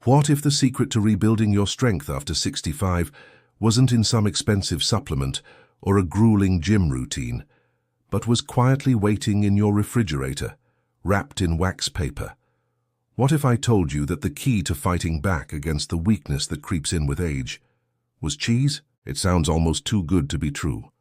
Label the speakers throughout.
Speaker 1: What if the secret to rebuilding your strength after 65 wasn't in some expensive supplement or a grueling gym routine, but was quietly waiting in your refrigerator, wrapped in wax paper? What if I told you that the key to fighting back against the weakness that creeps in with age was cheese? It sounds almost too good to be true.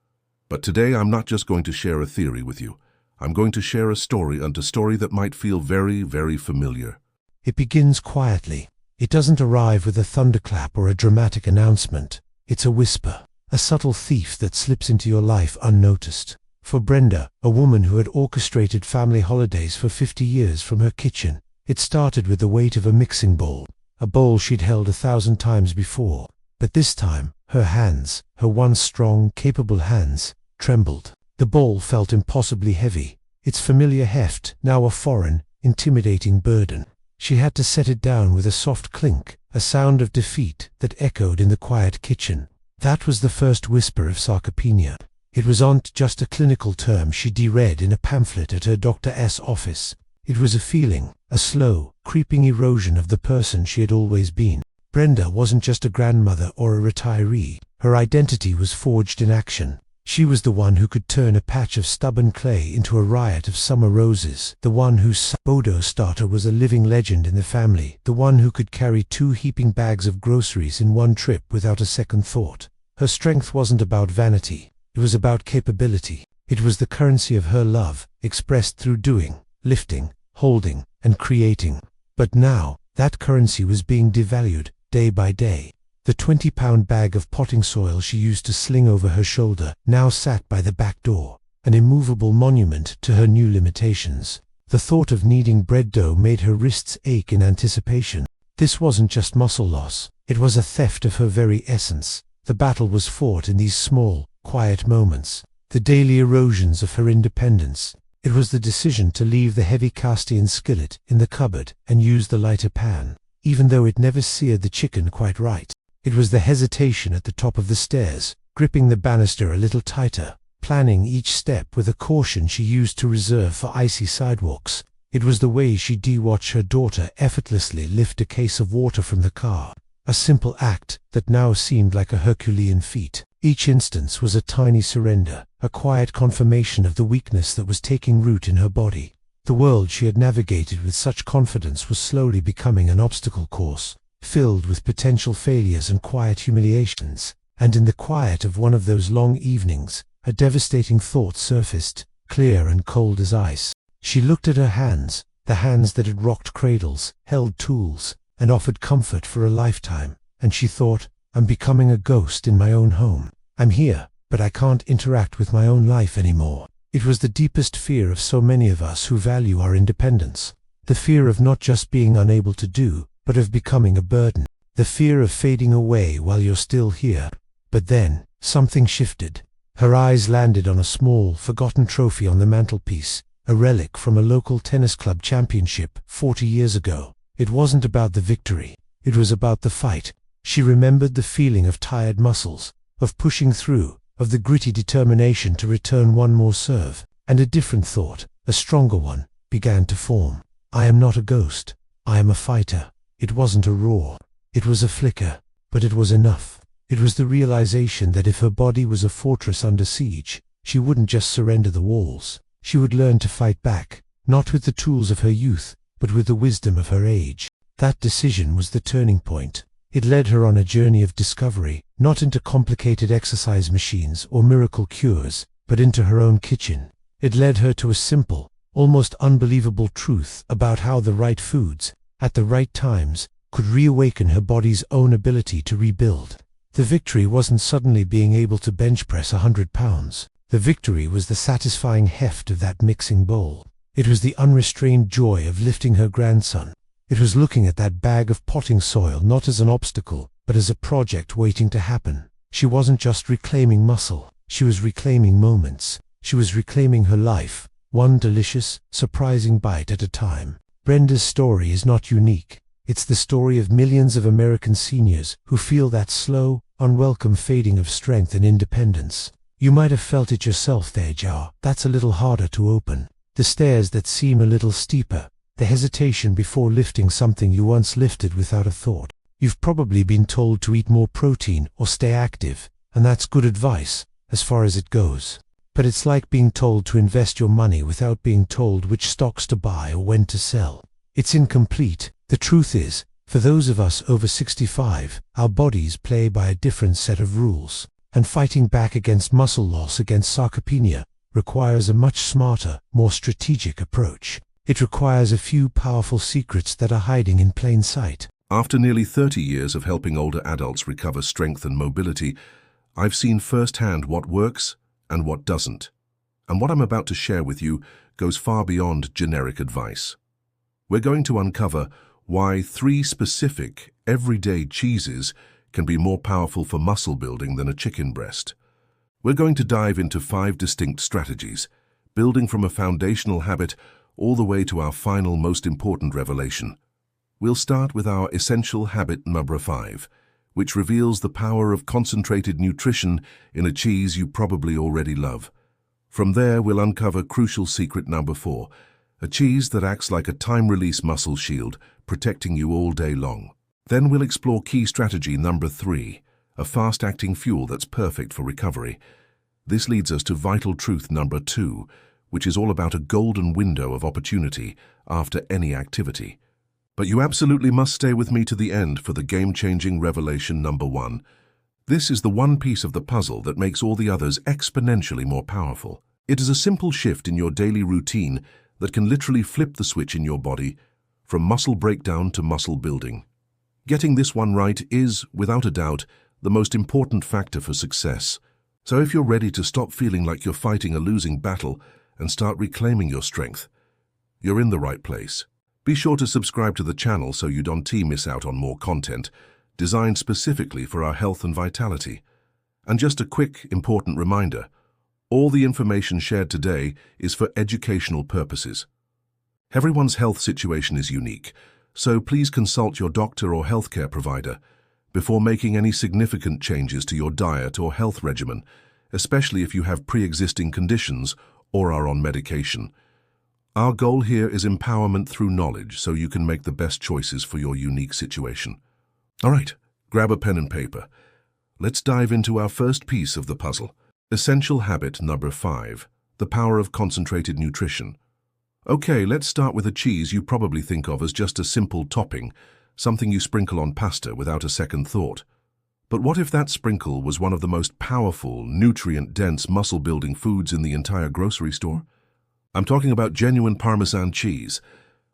Speaker 1: But today I'm not just going to share a theory with you. I'm going to share a story, and a story that might feel very, very familiar.
Speaker 2: It begins quietly. It doesn't arrive with a thunderclap or a dramatic announcement. It's a whisper, a subtle thief that slips into your life unnoticed. For Brenda, a woman who had orchestrated family holidays for 50 years from her kitchen, it started with the weight of a mixing bowl, a bowl she'd held 1,000 times before. But this time, her hands, her once strong, capable hands, trembled. The bowl felt impossibly heavy, its familiar heft now a foreign, intimidating burden. She had to set it down with a soft clink, a sound of defeat that echoed in the quiet kitchen. That was the first whisper of sarcopenia. It wasn't just a clinical term she'd read in a pamphlet at her doctor's office. It was a feeling, a slow, creeping erosion of the person she had always been. Brenda wasn't just a grandmother or a retiree. Her identity was forged in action. She was the one who could turn a patch of stubborn clay into a riot of summer roses, the one whose Bodo starter was a living legend in the family, the one who could carry 2 heaping bags of groceries in one trip without a second thought. Her strength wasn't about vanity. It was about capability. It was the currency of her love, expressed through doing, lifting, holding, and creating. But now, that currency was being devalued, day by day. The 20-pound bag of potting soil she used to sling over her shoulder now sat by the back door, an immovable monument to her new limitations. The thought of kneading bread dough made her wrists ache in anticipation. This wasn't just muscle loss. It was a theft of her very essence. The battle was fought in these small, quiet moments, the daily erosions of her independence. It was the decision to leave the heavy cast-iron skillet in the cupboard and use the lighter pan, even though it never seared the chicken quite right. It was the hesitation at the top of the stairs, gripping the banister a little tighter, planning each step with a caution she used to reserve for icy sidewalks. It was the way she'd watch her daughter effortlessly lift a case of water from the car, a simple act that now seemed like a Herculean feat. Each instance was a tiny surrender, a quiet confirmation of the weakness that was taking root in her body. The world she had navigated with such confidence was slowly becoming an obstacle course, filled with potential failures and quiet humiliations. And in the quiet of one of those long evenings, a devastating thought surfaced, clear and cold as ice. She looked at her hands, the hands that had rocked cradles, held tools, and offered comfort for a lifetime, and she thought, I'm becoming a ghost in my own home. I'm here, but I can't interact with my own life anymore. It was the deepest fear of so many of us who value our independence. The fear of not just being unable to do, but of becoming a burden. The fear of fading away while you're still here. But then, something shifted. Her eyes landed on a small, forgotten trophy on the mantelpiece, a relic from a local tennis club championship 40 years ago. It wasn't about the victory. It was about the fight. She remembered the feeling of tired muscles, of pushing through, of the gritty determination to return one more serve. And a different thought, a stronger one, began to form. I am not a ghost. I am a fighter. It wasn't a roar. It was a flicker. But it was enough. It was the realization that if her body was a fortress under siege, she wouldn't just surrender the walls. She would learn to fight back, not with the tools of her youth, but with the wisdom of her age. That decision was the turning point. It led her on a journey of discovery, not into complicated exercise machines or miracle cures, but into her own kitchen. It led her to a simple, almost unbelievable truth about how the right foods, at the right times, could reawaken her body's own ability to rebuild. The victory wasn't suddenly being able to bench press 100 pounds. The victory was the satisfying heft of that mixing bowl. It was the unrestrained joy of lifting her grandson. It was looking at that bag of potting soil not as an obstacle, but as a project waiting to happen. She wasn't just reclaiming muscle. She was reclaiming moments. She was reclaiming her life, one delicious, surprising bite at a time. Brenda's story is not unique. It's the story of millions of American seniors who feel that slow, unwelcome fading of strength and independence. You might have felt it yourself there, Jar. That's a little harder to open. The stairs that seem a little steeper. the hesitation before lifting something you once lifted without a thought. You've probably been told to eat more protein or stay active, and that's good advice, as far as it goes. But it's like being told to invest your money without being told which stocks to buy or when to sell. It's incomplete. The truth is, for those of us over 65, our bodies play by a different set of rules, and fighting back against muscle loss, against sarcopenia, requires a much smarter, more strategic approach. It requires a few powerful secrets that are hiding in plain sight.
Speaker 1: After nearly 30 years of helping older adults recover strength and mobility, I've seen firsthand what works and what doesn't. And what I'm about to share with you goes far beyond generic advice. We're going to uncover why 3 specific, everyday cheeses can be more powerful for muscle building than a chicken breast. We're going to dive into 5 distinct strategies, building from a foundational habit all the way to our final, most important revelation. We'll start with our essential habit number 5, which reveals the power of concentrated nutrition in a cheese you probably already love. From there, we'll uncover crucial secret number 4, a cheese that acts like a time-release muscle shield, protecting you all day long. Then we'll explore key strategy number 3, a fast-acting fuel that's perfect for recovery. This leads us to vital truth number 2, which is all about a golden window of opportunity after any activity. But you absolutely must stay with me to the end for the game-changing revelation number 1. This is the one piece of the puzzle that makes all the others exponentially more powerful. It is a simple shift in your daily routine that can literally flip the switch in your body from muscle breakdown to muscle building. Getting this one right is, without a doubt, the most important factor for success. So if you're ready to stop feeling like you're fighting a losing battle and start reclaiming your strength, you're in the right place. Be sure to subscribe to the channel so you don't miss out on more content designed specifically for our health and vitality. And just a quick, important reminder, all the information shared today is for educational purposes. Everyone's health situation is unique, so please consult your doctor or healthcare provider before making any significant changes to your diet or health regimen, especially if you have pre-existing conditions or are on medication. Our goal here is empowerment through knowledge so you can make the best choices for your unique situation. All right, grab a pen and paper. Let's dive into our first piece of the puzzle. Essential habit number 5, the power of concentrated nutrition. Okay, let's start with a cheese you probably think of as just a simple topping, something you sprinkle on pasta without a second thought. But what if that sprinkle was one of the most powerful, nutrient-dense, muscle-building foods in the entire grocery store? I'm talking about genuine Parmesan cheese,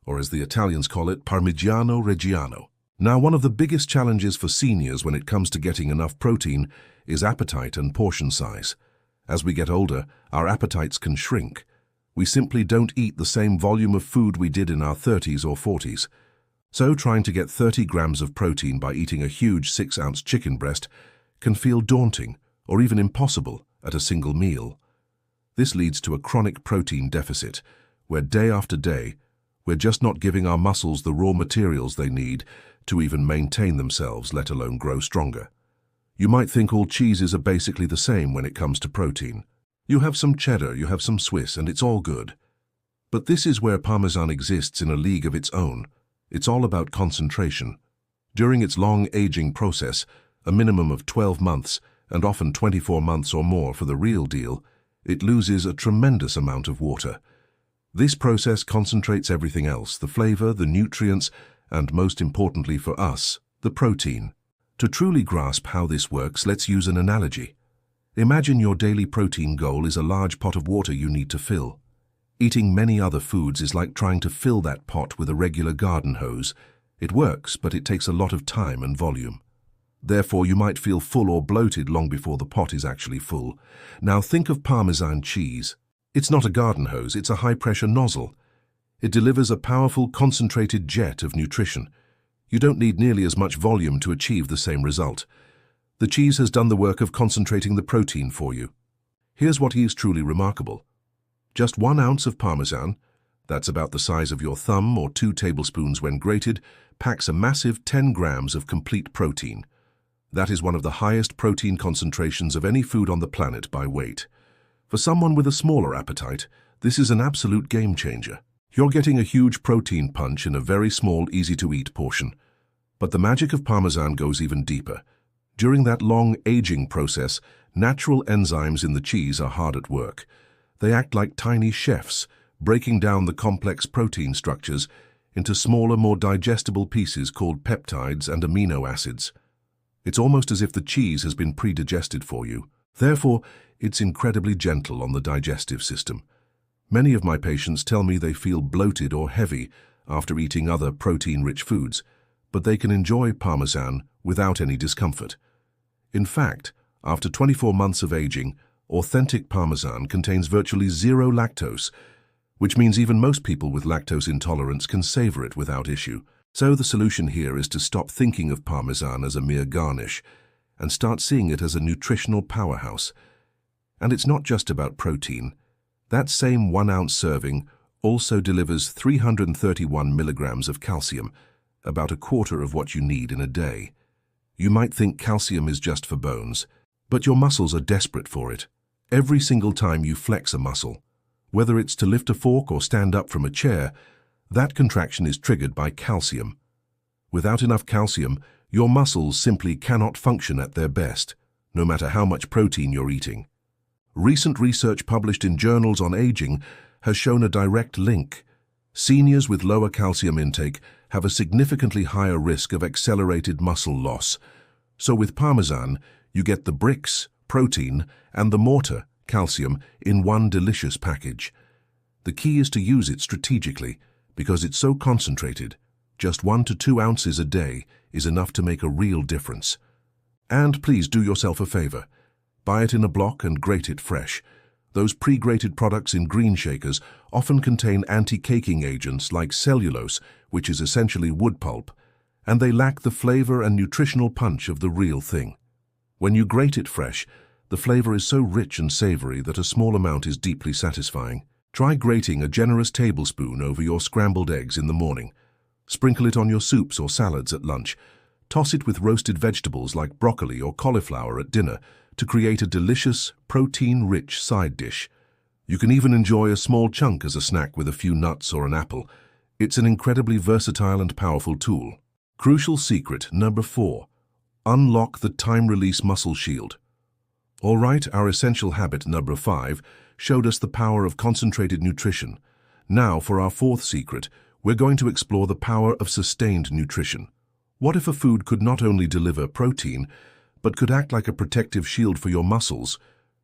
Speaker 1: or as the Italians call it, Parmigiano Reggiano. Now, one of the biggest challenges for seniors when it comes to getting enough protein is appetite and portion size. As we get older, our appetites can shrink. We simply don't eat the same volume of food we did in our 30s or 40s. So trying to get 30 grams of protein by eating a huge 6-ounce chicken breast can feel daunting or even impossible at a single meal. This leads to a chronic protein deficit, where day after day, we're just not giving our muscles the raw materials they need to even maintain themselves, let alone grow stronger. You might think all cheeses are basically the same when it comes to protein. You have some cheddar, you have some Swiss, and it's all good. But this is where Parmesan exists in a league of its own. It's all about concentration. During its long aging process, a minimum of 12 months, and often 24 months or more for the real deal, it loses a tremendous amount of water. This process concentrates everything else, the flavor, the nutrients, and most importantly for us, the protein. To truly grasp how this works, let's use an analogy. Imagine your daily protein goal is a large pot of water you need to fill. Eating many other foods is like trying to fill that pot with a regular garden hose. It works, but it takes a lot of time and volume. Therefore, you might feel full or bloated long before the pot is actually full. Now think of Parmesan cheese. It's not a garden hose, it's a high-pressure nozzle. It delivers a powerful, concentrated jet of nutrition. You don't need nearly as much volume to achieve the same result. The cheese has done the work of concentrating the protein for you. Here's what is truly remarkable. Just 1 ounce of Parmesan, that's about the size of your thumb or 2 tablespoons when grated, packs a massive 10 grams of complete protein. That is one of the highest protein concentrations of any food on the planet by weight. For someone with a smaller appetite, this is an absolute game changer. You're getting a huge protein punch in a very small, easy-to-eat portion. But the magic of Parmesan goes even deeper. During that long aging process, natural enzymes in the cheese are hard at work. They act like tiny chefs, breaking down the complex protein structures into smaller, more digestible pieces called peptides and amino acids. It's almost as if the cheese has been pre-digested for you. Therefore, it's incredibly gentle on the digestive system. Many of my patients tell me they feel bloated or heavy after eating other protein-rich foods, but they can enjoy Parmesan without any discomfort. In fact, after 24 months of aging, authentic Parmesan contains virtually zero lactose, which means even most people with lactose intolerance can savor it without issue. So the solution here is to stop thinking of Parmesan as a mere garnish and start seeing it as a nutritional powerhouse. And it's not just about protein. That same 1-ounce serving also delivers 331 milligrams of calcium, about a quarter of what you need in a day. You might think calcium is just for bones, but your muscles are desperate for it. Every single time you flex a muscle, whether it's to lift a fork or stand up from a chair, that contraction is triggered by calcium. Without enough calcium, your muscles simply cannot function at their best, no matter how much protein you're eating. Recent research published in journals on aging has shown a direct link. Seniors with lower calcium intake have a significantly higher risk of accelerated muscle loss. So with Parmesan, you get the bricks, protein, and the mortar, calcium, in one delicious package. The key is to use it strategically because it's so concentrated. Just 1 to 2 ounces a day is enough to make a real difference. And please do yourself a favor. Buy it in a block and grate it fresh. Those pre-grated products in green shakers often contain anti-caking agents like cellulose, which is essentially wood pulp, and they lack the flavor and nutritional punch of the real thing. When you grate it fresh, the flavor is so rich and savory that a small amount is deeply satisfying. Try grating a generous tablespoon over your scrambled eggs in the morning. Sprinkle it on your soups or salads at lunch. Toss it with roasted vegetables like broccoli or cauliflower at dinner to create a delicious, protein-rich side dish. You can even enjoy a small chunk as a snack with a few nuts or an apple. It's an incredibly versatile and powerful tool. Crucial secret number 4. Unlock the time-release muscle shield. All right, our essential habit number 5 showed us the power of concentrated nutrition. Now, for our 4th secret, we're going to explore the power of sustained nutrition. What if a food could not only deliver protein, but could act like a protective shield for your muscles,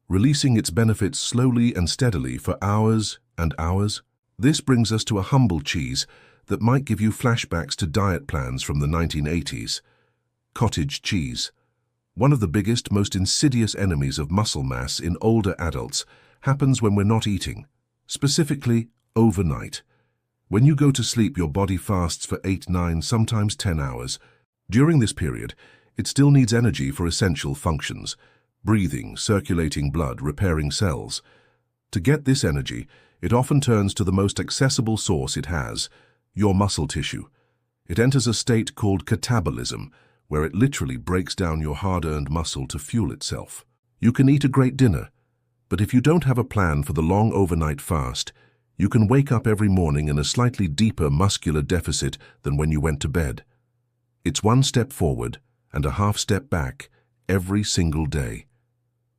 Speaker 1: releasing its benefits slowly and steadily for hours and hours? This brings us to a humble cheese that might give you flashbacks to diet plans from the 1980s. Cottage cheese. One of the biggest, most insidious enemies of muscle mass in older adults happens when we're not eating, specifically overnight. When you go to sleep, your body fasts for 8, 9, sometimes 10 hours. During this period, it still needs energy for essential functions: breathing, circulating blood, repairing cells. To get this energy, it often turns to the most accessible source it has, your muscle tissue. It enters a state called catabolism, where it literally breaks down your hard-earned muscle to fuel itself. You can eat a great dinner, but if you don't have a plan for the long overnight fast, you can wake up every morning in a slightly deeper muscular deficit than when you went to bed. It's 1 step forward and a half step back every single day.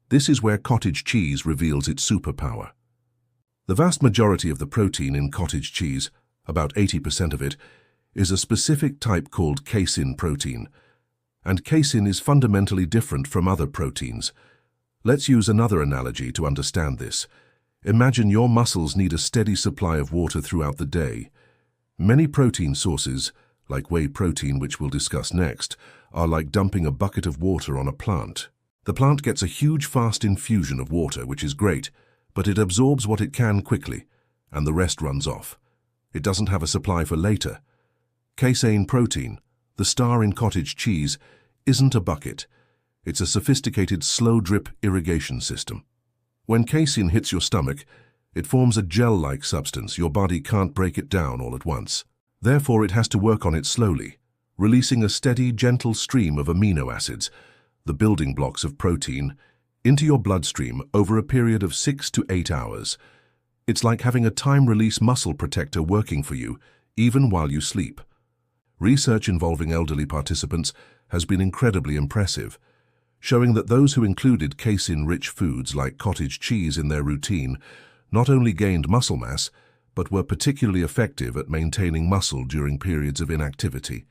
Speaker 1: This is where cottage cheese reveals its superpower. The vast majority of the protein in cottage cheese, about 80% of it, is a specific type called casein protein. And casein is fundamentally different from other proteins. Let's use another analogy to understand this. Imagine your muscles need a steady supply of water throughout the day. Many protein sources, like whey protein, which we'll discuss next, are like dumping a bucket of water on a plant. The plant gets a huge fast infusion of water, which is great, but it absorbs what it can quickly, and the rest runs off. It doesn't have a supply for later. Casein protein, the star in cottage cheese, isn't a bucket. It's a sophisticated slow-drip irrigation system. When casein hits your stomach, it forms a gel-like substance. Your body can't break it down all at once. Therefore, it has to work on it slowly, releasing a steady, gentle stream of amino acids, the building blocks of protein, into your bloodstream over a period of 6 to 8 hours. It's like having a time-release muscle protector working for you, even while you sleep. Research involving elderly participants has been incredibly impressive, showing that those who included casein-rich foods like cottage cheese in their routine not only gained muscle mass, but were particularly effective at maintaining muscle during periods of inactivity.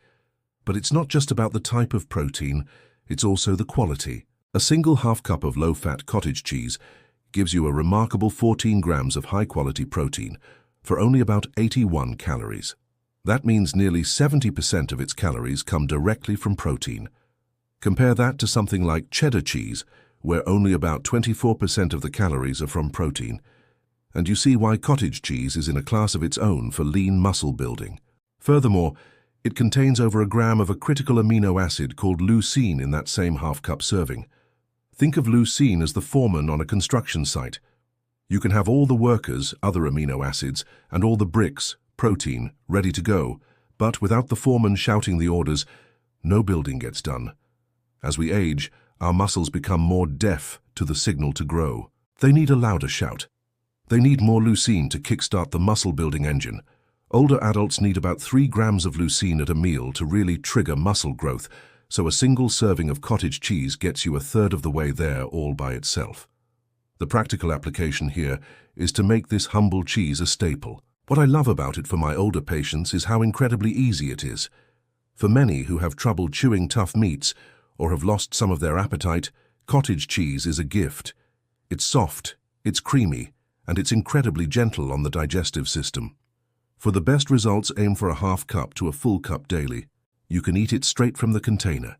Speaker 1: But it's not just about the type of protein, it's also the quality. A single half cup of low-fat cottage cheese gives you a remarkable 14 grams of high-quality protein for only about 81 calories. That means nearly 70% of its calories come directly from protein. Compare that to something like cheddar cheese, where only about 24% of the calories are from protein. And you see why cottage cheese is in a class of its own for lean muscle building. Furthermore, it contains over a gram of a critical amino acid called leucine in that same half-cup serving. Think of leucine as the foreman on a construction site. You can have all the workers, other amino acids, and all the bricks, protein, ready to go, but without the foreman shouting the orders, no building gets done. As we age, our muscles become more deaf to the signal to grow. They need a louder shout. They need more leucine to kickstart the muscle-building engine. Older adults need about 3 grams of leucine at a meal to really trigger muscle growth, so a single serving of cottage cheese gets you a third of the way there all by itself. The practical application here is to make this humble cheese a staple. What I love about it for my older patients is how incredibly easy it is. For many who have trouble chewing tough meats or have lost some of their appetite, cottage cheese is a gift. It's soft, it's creamy, and it's incredibly gentle on the digestive system. For the best results, aim for a half cup to a full cup daily. You can eat it straight from the container.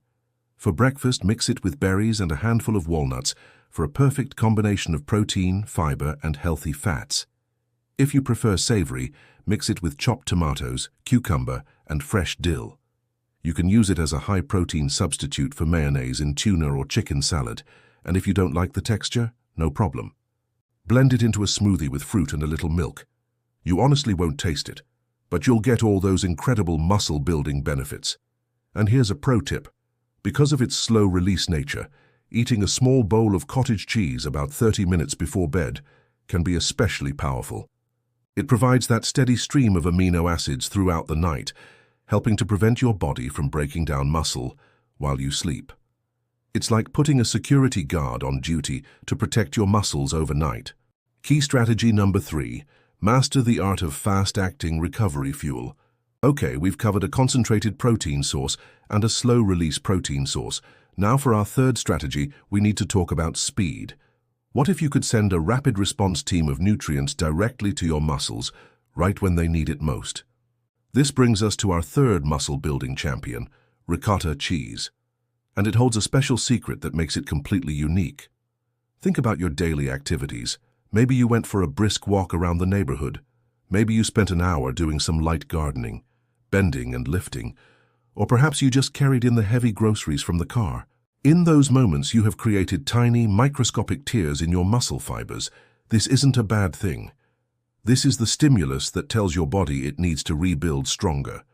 Speaker 1: For breakfast, mix it with berries and a handful of walnuts for a perfect combination of protein, fiber, and healthy fats. If you prefer savory, mix it with chopped tomatoes, cucumber, and fresh dill. You can use it as a high-protein substitute for mayonnaise in tuna or chicken salad, and if you don't like the texture, no problem. Blend it into a smoothie with fruit and a little milk. You honestly won't taste it, but you'll get all those incredible muscle-building benefits. And here's a pro tip. Because of its slow-release nature, eating a small bowl of cottage cheese about 30 minutes before bed can be especially powerful. It provides that steady stream of amino acids throughout the night, helping to prevent your body from breaking down muscle while you sleep. It's like putting a security guard on duty to protect your muscles overnight. Key strategy number 3, master the art of fast-acting recovery fuel. Okay, we've covered a concentrated protein source and a slow-release protein source. Now for our third strategy, we need to talk about speed. What if you could send a rapid response team of nutrients directly to your muscles, right when they need it most? This brings us to our third muscle-building champion, ricotta cheese. And it holds a special secret that makes it completely unique. Think about your daily activities. Maybe you went for a brisk walk around the neighborhood. Maybe you spent an hour doing some light gardening, bending and lifting, or perhaps you just carried in the heavy groceries from the car. In those moments, you have created tiny, microscopic tears in your muscle fibers. This isn't a bad thing. This is the stimulus that tells your body it needs to rebuild stronger.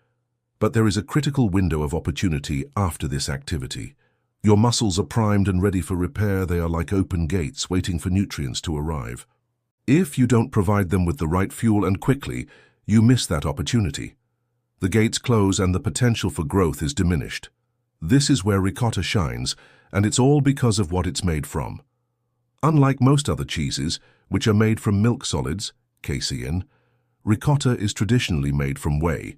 Speaker 1: But there is a critical window of opportunity after this activity. Your muscles are primed and ready for repair. They are like open gates waiting for nutrients to arrive. If you don't provide them with the right fuel and quickly, you miss that opportunity. The gates close and the potential for growth is diminished. This is where ricotta shines, and it's all because of what it's made from. Unlike most other cheeses, which are made from milk solids, casein, ricotta is traditionally made from whey,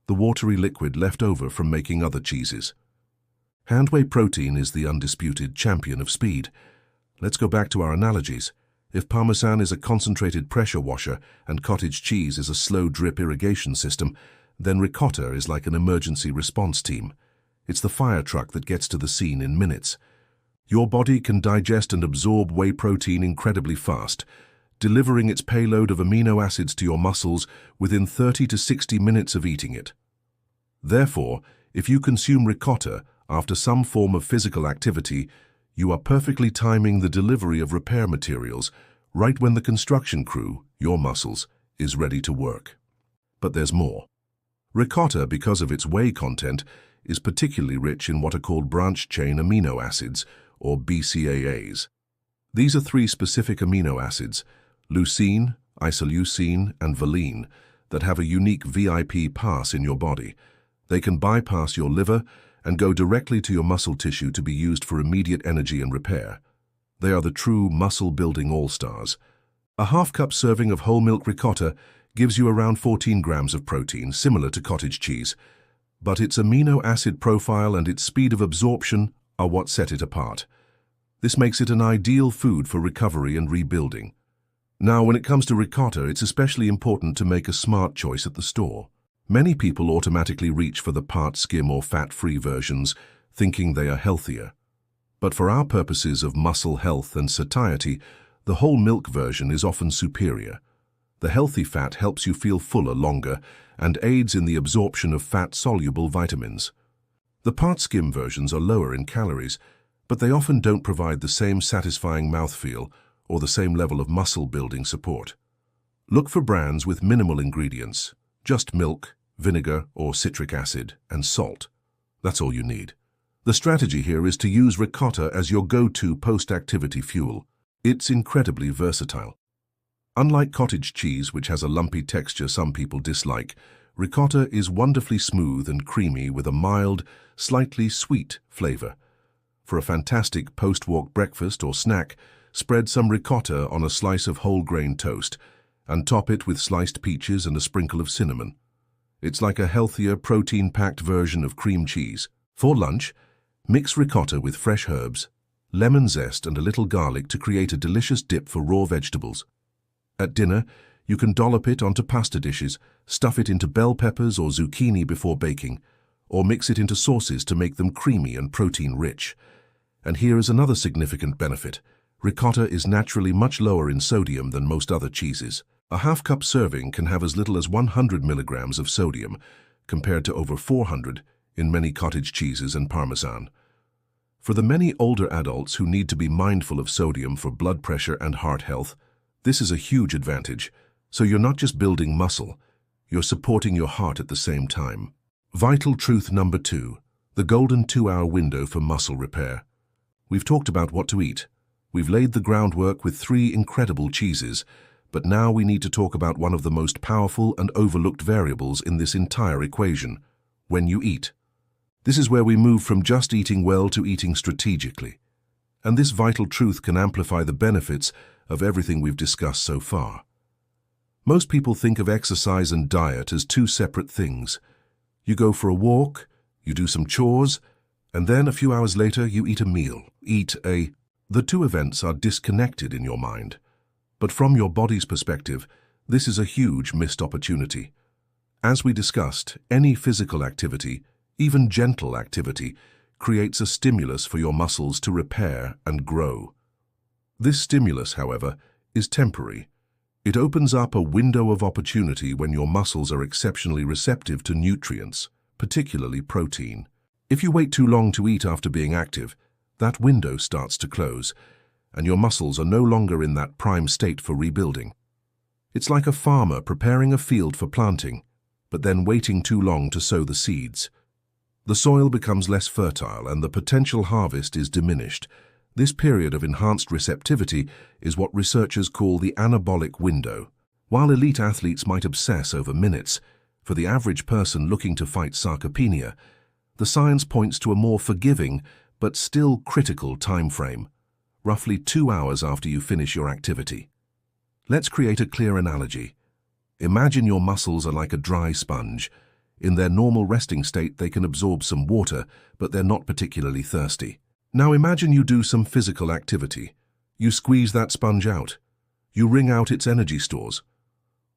Speaker 1: the watery liquid left over from making other cheeses. Hand whey protein is the undisputed champion of speed. Let's go back to our analogies. If Parmesan is a concentrated pressure washer and cottage cheese is a slow drip irrigation system, then ricotta is like an emergency response team. It's the fire truck that gets to the scene in minutes. Your body can digest and absorb whey protein incredibly fast, delivering its payload of amino acids to your muscles within 30 to 60 minutes of eating it. Therefore, if you consume ricotta after some form of physical activity, you are perfectly timing the delivery of repair materials right when the construction crew, your muscles, is ready to work. But there's more. Ricotta, because of its whey content, is particularly rich in what are called branched-chain amino acids, or BCAAs. These are 3 specific amino acids: leucine, isoleucine and valine, that have a unique VIP pass in your body. They can bypass your liver and go directly to your muscle tissue to be used for immediate energy and repair. They are the true muscle-building all-stars. A half-cup serving of whole milk ricotta gives you around 14 grams of protein, similar to cottage cheese, but its amino acid profile and its speed of absorption are what set it apart. This makes it an ideal food for recovery and rebuilding. Now, when it comes to ricotta, it's especially important to make a smart choice at the store. Many people automatically reach for the part skim or fat-free versions, thinking they are healthier. But for our purposes of muscle health and satiety, the whole milk version is often superior. The healthy fat helps you feel fuller longer and aids in the absorption of fat-soluble vitamins. The part skim versions are lower in calories, but they often don't provide the same satisfying mouthfeel or the same level of muscle-building support. Look for brands with minimal ingredients, just milk, vinegar or citric acid, and salt. That's all you need. The strategy here is to use ricotta as your go-to post-activity fuel. It's incredibly versatile. Unlike cottage cheese, which has a lumpy texture some people dislike, ricotta is wonderfully smooth and creamy with a mild, slightly sweet flavor. For a fantastic post-walk breakfast or snack, spread some ricotta on a slice of whole grain toast and top it with sliced peaches and a sprinkle of cinnamon. It's like a healthier, protein-packed version of cream cheese. For lunch, mix ricotta with fresh herbs, lemon zest and a little garlic to create a delicious dip for raw vegetables. At dinner, you can dollop it onto pasta dishes, stuff it into bell peppers or zucchini before baking, or mix it into sauces to make them creamy and protein-rich. And here is another significant benefit. Ricotta is naturally much lower in sodium than most other cheeses. A half-cup serving can have as little as 100 milligrams of sodium, compared to over 400 in many cottage cheeses and Parmesan. For the many older adults who need to be mindful of sodium for blood pressure and heart health, this is a huge advantage. So you're not just building muscle, you're supporting your heart at the same time. Vital truth number 2, the golden 2-hour window for muscle repair. We've talked about what to eat. We've laid the groundwork with 3 incredible cheeses, but now we need to talk about one of the most powerful and overlooked variables in this entire equation: when you eat. This is where we move from just eating well to eating strategically. And this vital truth can amplify the benefits of everything we've discussed so far. Most people think of exercise and diet as 2 separate things. You go for a walk, you do some chores, and then a few hours later you eat a meal. The 2 events are disconnected in your mind. But from your body's perspective, this is a huge missed opportunity. As we discussed, any physical activity, even gentle activity, creates a stimulus for your muscles to repair and grow. This stimulus, however, is temporary. It opens up a window of opportunity when your muscles are exceptionally receptive to nutrients, particularly protein. If you wait too long to eat after being active, that window starts to close, and your muscles are no longer in that prime state for rebuilding. It's like a farmer preparing a field for planting, but then waiting too long to sow the seeds. The soil becomes less fertile and the potential harvest is diminished. This period of enhanced receptivity is what researchers call the anabolic window. While elite athletes might obsess over minutes, for the average person looking to fight sarcopenia, the science points to a more forgiving but still critical time frame, roughly 2 hours after you finish your activity. Let's create a clear analogy. Imagine your muscles are like a dry sponge. In their normal resting state, they can absorb some water, but they're not particularly thirsty. Now imagine you do some physical activity. You squeeze that sponge out. You wring out its energy stores.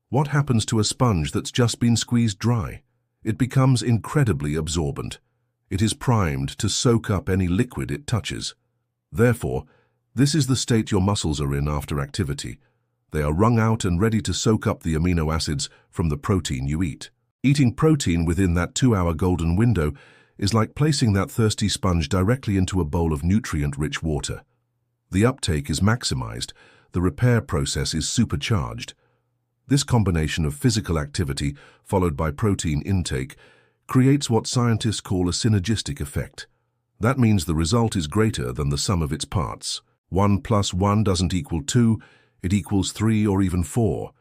Speaker 1: What happens to a sponge that's just been squeezed dry? It becomes incredibly absorbent. It is primed to soak up any liquid it touches. Therefore, this is the state your muscles are in after activity. They are wrung out and ready to soak up the amino acids from the protein you eat. Eating protein within that 2-hour golden window is like placing that thirsty sponge directly into a bowl of nutrient-rich water. The uptake is maximized, the repair process is supercharged. This combination of physical activity followed by protein intake creates what scientists call a synergistic effect. That means the result is greater than the sum of its parts. 1 + 1 doesn't equal 2, it equals 3 or even 4.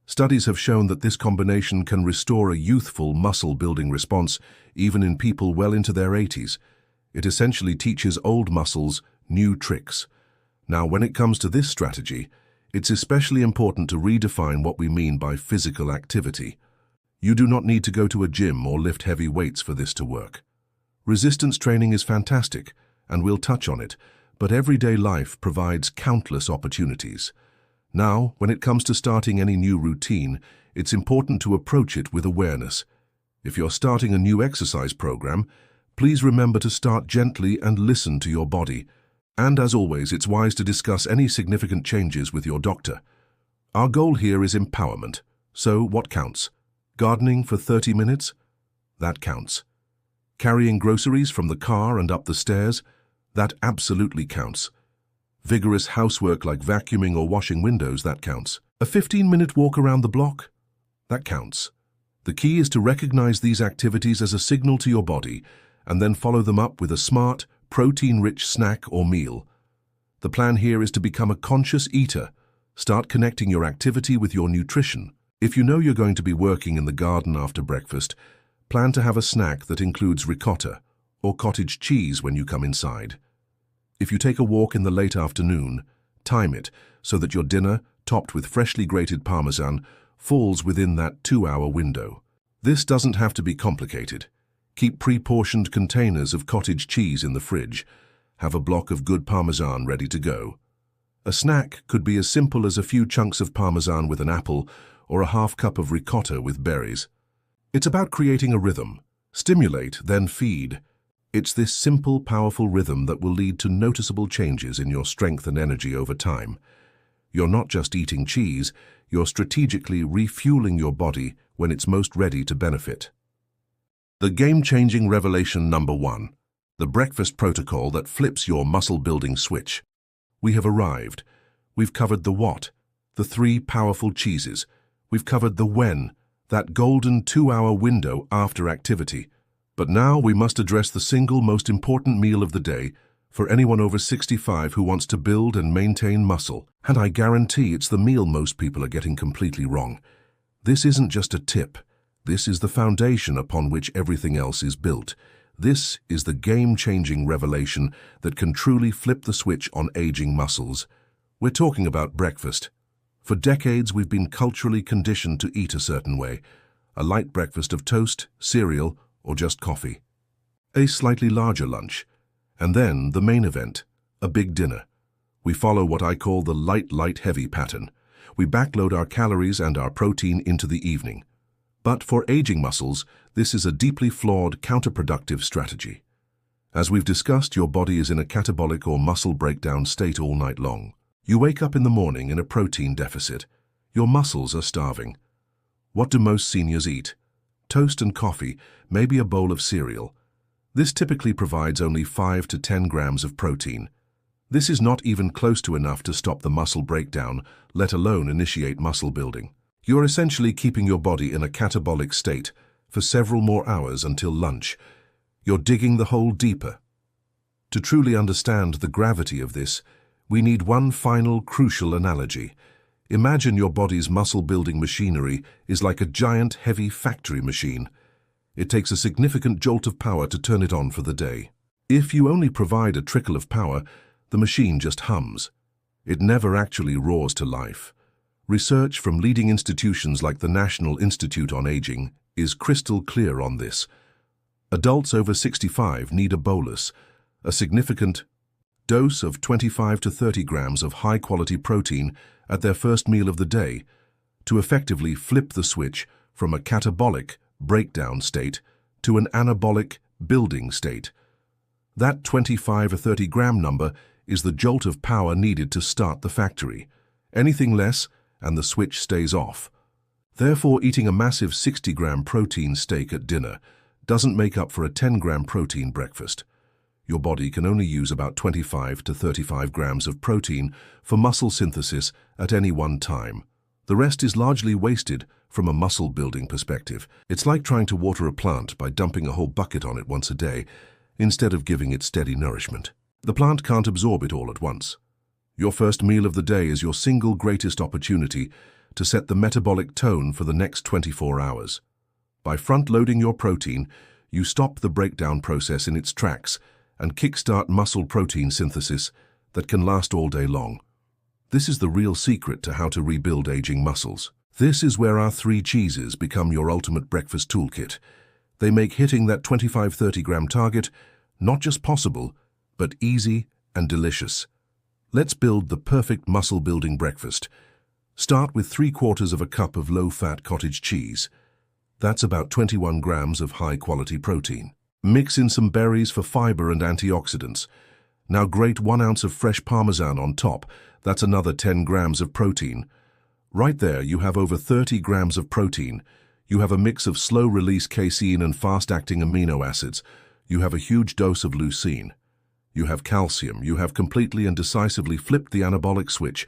Speaker 1: Studies have shown that this combination can restore a youthful muscle-building response even in people well into their 80s. It essentially teaches old muscles new tricks. Now, when it comes to this strategy, it's especially important to redefine what we mean by physical activity. You do not need to go to a gym or lift heavy weights for this to work. Resistance training is fantastic, and we'll touch on it, but everyday life provides countless opportunities. Now, when it comes to starting any new routine, it's important to approach it with awareness. If you're starting a new exercise program, please remember to start gently and listen to your body. And as always, it's wise to discuss any significant changes with your doctor. Our goal here is empowerment. So what counts? Gardening for 30 minutes? That counts. Carrying groceries from the car and up the stairs? That absolutely counts. Vigorous housework like vacuuming or washing windows? That counts. A 15-minute walk around the block? That counts. The key is to recognize these activities as a signal to your body and then follow them up with a smart, protein-rich snack or meal. The plan here is to become a conscious eater. Start connecting your activity with your nutrition. If you know you're going to be working in the garden after breakfast, plan to have a snack that includes ricotta or cottage cheese when you come inside. If you take a walk in the late afternoon, time it so that your dinner, topped with freshly grated Parmesan, falls within that 2-hour window. This doesn't have to be complicated. Keep pre-portioned containers of cottage cheese in the fridge. Have a block of good Parmesan ready to go. A snack could be as simple as a few chunks of Parmesan with an apple or a half cup of ricotta with berries. It's about creating a rhythm. Stimulate, then feed. It's this simple, powerful rhythm that will lead to noticeable changes in your strength and energy over time. You're not just eating cheese, you're strategically refueling your body when it's most ready to benefit. The game-changing revelation number 1, the breakfast protocol that flips your muscle-building switch. We have arrived. We've covered the what, the 3 powerful cheeses. We've covered the when, that golden 2-hour window after activity. But now we must address the single most important meal of the day for anyone over 65 who wants to build and maintain muscle. And I guarantee it's the meal most people are getting completely wrong. This isn't just a tip. This is the foundation upon which everything else is built. This is the game-changing revelation that can truly flip the switch on aging muscles. We're talking about breakfast. For decades, we've been culturally conditioned to eat a certain way. A light breakfast of toast, cereal, or just coffee. A slightly larger lunch. And then the main event, a big dinner. We follow what I call the light-heavy pattern. We backload our calories and our protein into the evening. But for aging muscles, this is a deeply flawed, counterproductive strategy. As we've discussed, your body is in a catabolic or muscle breakdown state all night long. You wake up in the morning in a protein deficit. Your muscles are starving. What do most seniors eat? Toast and coffee, maybe a bowl of cereal. This typically provides only 5 to 10 grams of protein. This is not even close to enough to stop the muscle breakdown, let alone initiate muscle building. You're essentially keeping your body in a catabolic state for several more hours until lunch. You're digging the hole deeper. To truly understand the gravity of this, we need one final crucial analogy. Imagine your body's muscle-building machinery is like a giant, heavy factory machine. It takes a significant jolt of power to turn it on for the day. If you only provide a trickle of power, the machine just hums. It never actually roars to life. Research from leading institutions like the National Institute on Aging is crystal clear on this. Adults over 65 need a bolus, a significant dose of 25 to 30 grams of high-quality protein at their first meal of the day to effectively flip the switch from a catabolic breakdown state to an anabolic building state. That 25 or 30 gram number is the jolt of power needed to start the factory. Anything less, and the switch stays off. Therefore, eating a massive 60-gram protein steak at dinner doesn't make up for a 10-gram protein breakfast. Your body can only use about 25 to 35 grams of protein for muscle synthesis at any one time. The rest is largely wasted from a muscle-building perspective. It's like trying to water a plant by dumping a whole bucket on it once a day, instead of giving it steady nourishment. The plant can't absorb it all at once. Your first meal of the day is your single greatest opportunity to set the metabolic tone for the next 24 hours. By front-loading your protein, you stop the breakdown process in its tracks and kickstart muscle protein synthesis that can last all day long. This is the real secret to how to rebuild aging muscles. This is where our 3 cheeses become your ultimate breakfast toolkit. They make hitting that 25-30 gram target not just possible, but easy and delicious. Let's build the perfect muscle-building breakfast. Start with 3/4 of a cup of low-fat cottage cheese. That's about 21 grams of high-quality protein. Mix in some berries for fiber and antioxidants. Now grate 1 ounce of fresh Parmesan on top. That's another 10 grams of protein. Right there, you have over 30 grams of protein. You have a mix of slow-release casein and fast-acting amino acids. You have a huge dose of leucine. You have calcium. You have completely and decisively flipped the anabolic switch.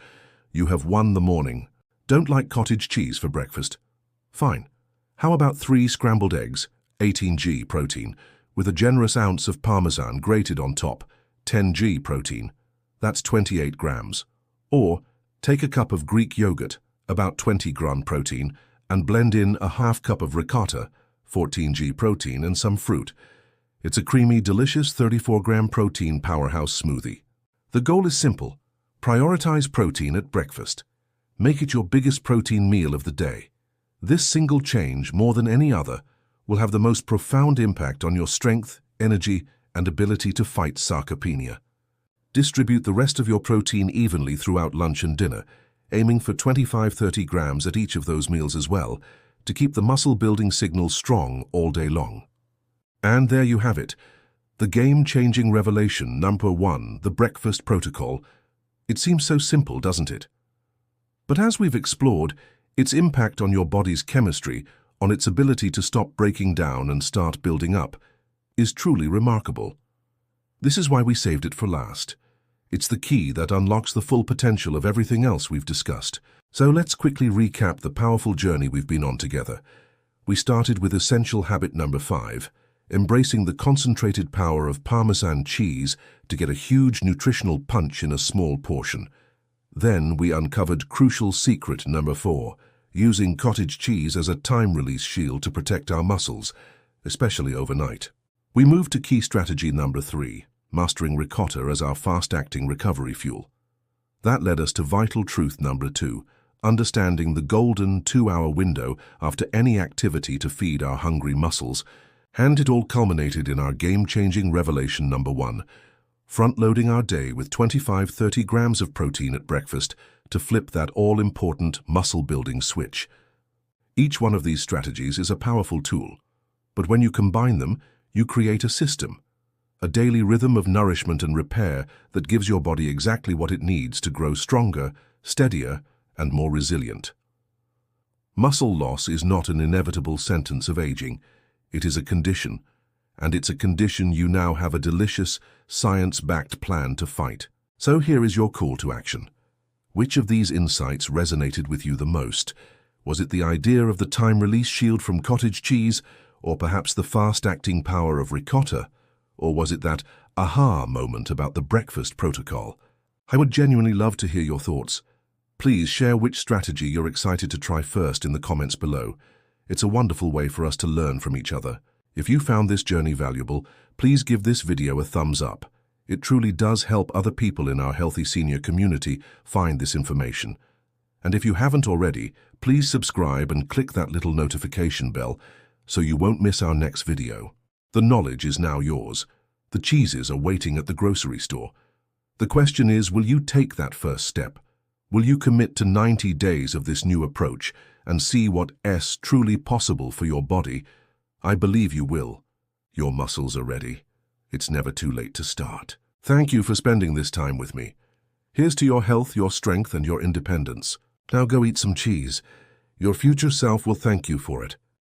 Speaker 1: You have won the morning. Don't like cottage cheese for breakfast? Fine. How about 3 scrambled eggs, 18g protein, with a generous ounce of Parmesan grated on top, 10g protein. That's 28 grams. Or take a cup of Greek yogurt, about 20 gram protein, and blend in a half cup of ricotta, 14g protein, and some fruit. It's a creamy, delicious 34-gram protein powerhouse smoothie. The goal is simple. Prioritize protein at breakfast. Make it your biggest protein meal of the day. This single change, more than any other, will have the most profound impact on your strength, energy, and ability to fight sarcopenia. Distribute the rest of your protein evenly throughout lunch and dinner, aiming for 25-30 grams at each of those meals as well, to keep the muscle-building signal strong all day long. And there you have it, the game-changing revelation number 1, the breakfast protocol. It seems so simple, doesn't it? But as we've explored, its impact on your body's chemistry, on its ability to stop breaking down and start building up, is truly remarkable. This is why we saved it for last. It's the key that unlocks the full potential of everything else we've discussed. So let's quickly recap the powerful journey we've been on together. We started with essential habit number 5, embracing the concentrated power of Parmesan cheese to get a huge nutritional punch in a small portion. Then we uncovered crucial secret number 4, using cottage cheese as a time-release shield to protect our muscles, especially overnight. We moved to key strategy number 3, mastering ricotta as our fast-acting recovery fuel. That led us to vital truth number 2, understanding the golden 2-hour window after any activity to feed our hungry muscles, and it all culminated in our game-changing revelation number 1, front-loading our day with 25-30 grams of protein at breakfast to flip that all-important muscle-building switch. Each one of these strategies is a powerful tool, but when you combine them, you create a system, a daily rhythm of nourishment and repair that gives your body exactly what it needs to grow stronger, steadier, and more resilient. Muscle loss is not an inevitable sentence of aging. It is a condition, and it's a condition you now have a delicious, science-backed plan to fight. So here is your call to action. Which of these insights resonated with you the most? Was it the idea of the time-release shield from cottage cheese, or perhaps the fast-acting power of ricotta? Or was it that aha moment about the breakfast protocol? I would genuinely love to hear your thoughts. Please share which strategy you're excited to try first in the comments below. It's a wonderful way for us to learn from each other. If you found this journey valuable, please give this video a thumbs up. It truly does help other people in our healthy senior community find this information. And if you haven't already, please subscribe and click that little notification bell so you won't miss our next video. The knowledge is now yours. The cheeses are waiting at the grocery store. The question is, will you take that first step? Will you commit to 90 days of this new approach and see what's truly possible for your body? I believe you will. Your muscles are ready. It's never too late to start. Thank you for spending this time with me. Here's to your health, your strength, and your independence. Now go eat some cheese. Your future self will thank you for it.